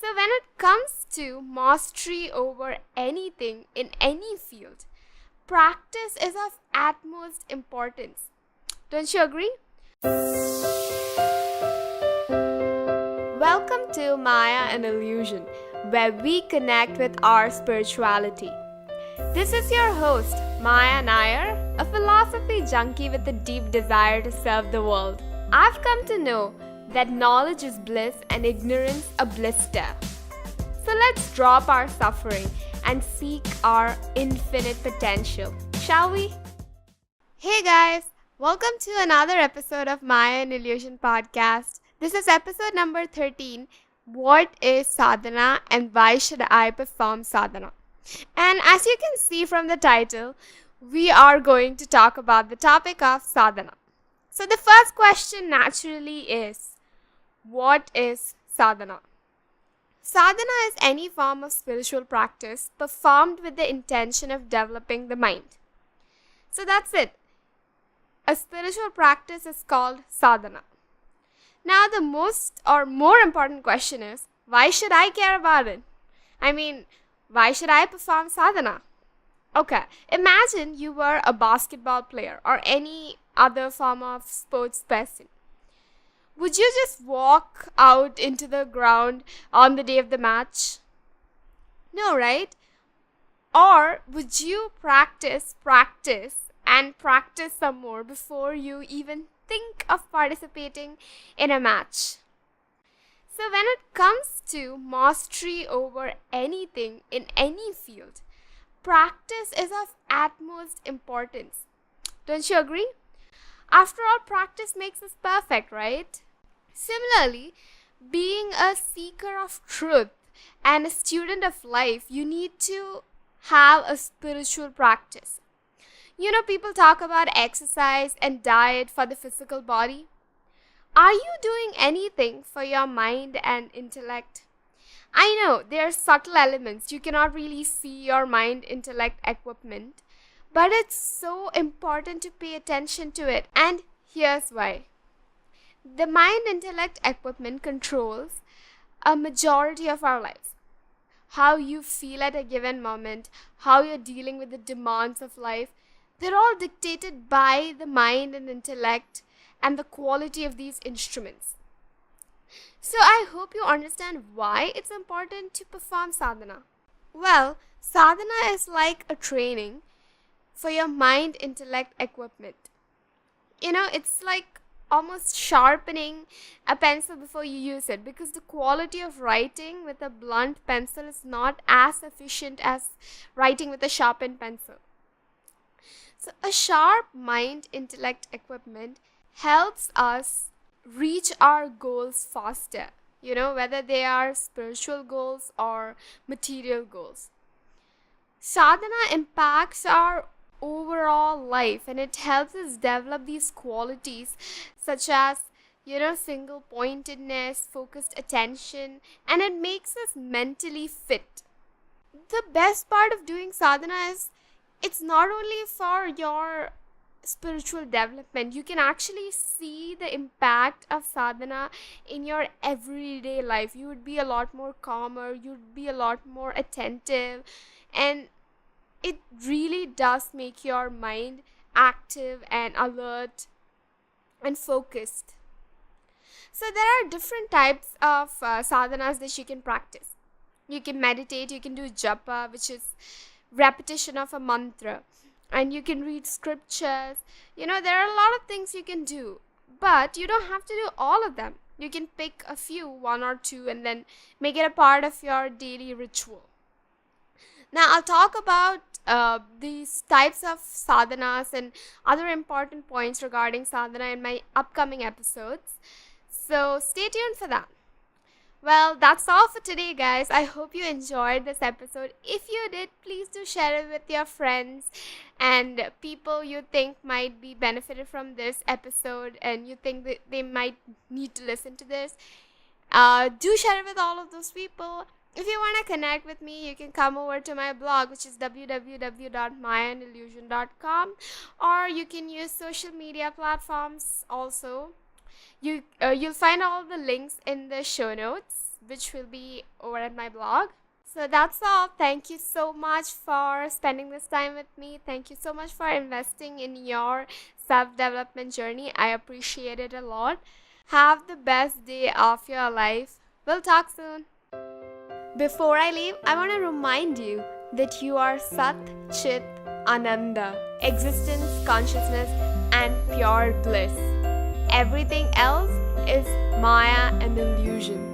So when it comes to mastery over anything in any field, practice is of utmost importance. Don't you agree? Welcome to Maya and Illusion, where we connect with our spirituality. This is your host, Maya Nair, a philosophy junkie with a deep desire to serve the world. I've come to know that knowledge is bliss and ignorance a blister. So let's drop our suffering and seek our infinite potential, shall we? Hey guys, welcome to another episode of Maya and Illusion podcast. This is episode number 13. What is sadhana and why should I perform sadhana? And as you can see from the title, we are going to talk about the topic of sadhana. So the first question naturally is, what is sadhana? Sadhana is any form of spiritual practice performed with the intention of developing the mind. So that's it. A spiritual practice is called sadhana. Now the most or more important question is, why should I care about it? Why should I perform sadhana? Okay, imagine you were a basketball player or any other form of sports person. Would you just walk out into the ground on the day of the match? No, right? Or would you practice some more before you even think of participating in a match? So when it comes to mastery over anything in any field, practice is of utmost importance. Don't you agree? After all, practice makes us perfect, right? Similarly, being a seeker of truth and a student of life, you need to have a spiritual practice. You know, people talk about exercise and diet for the physical body. Are you doing anything for your mind and intellect? I know there are subtle elements. You cannot really see your mind intellect equipment, but it's so important to pay attention to it. And here's why. The mind intellect equipment controls a majority of our lives. How you feel at a given moment, how you're dealing with the demands of life, they're all dictated by the mind and intellect and the quality of these instruments. So I hope you understand why it's important to perform sadhana. Well, sadhana is like a training for your mind intellect equipment. You know, it's like almost sharpening a pencil before you use it, because the quality of writing with a blunt pencil is not as efficient as writing with a sharpened pencil. So a sharp mind intellect equipment helps us reach our goals faster, whether they are spiritual goals or material goals. Sadhana impacts our overall life and it helps us develop these qualities such as single pointedness, focused attention, and it makes us mentally fit. The best part of doing sadhana is it's not only for your spiritual development. You can actually see the impact of sadhana in your everyday life. You would be a lot more calmer, you'd be a lot more attentive, and it really does make your mind active and alert and focused. So there are different types of sadhanas that you can practice. You can meditate, you can do japa, which is repetition of a mantra, and you can read scriptures. There are a lot of things you can do, but you don't have to do all of them. You can pick a few, one or two, and then make it a part of your daily ritual. Now I'll talk about these types of sadhanas and other important points regarding sadhana in my upcoming episodes. So stay tuned for that. Well, that's all for today, guys. I hope you enjoyed this episode. If you did, please do share it with your friends and people you think might be benefited from this episode and you think that they might need to listen to this. Do share it with all of those people. If you want to connect with me, you can come over to my blog, which is www.mayanillusion.com, or you can use social media platforms also. You'll find all the links in the show notes. which will be over at my blog. So that's all. Thank you so much for spending this time with me. Thank you so much for investing in your self-development journey. I appreciate it a lot. Have the best day of your life. We'll talk soon. Before I leave, I want to remind you that you are Sat Chit Ananda, existence, consciousness, and pure bliss. Everything else is Maya and illusion.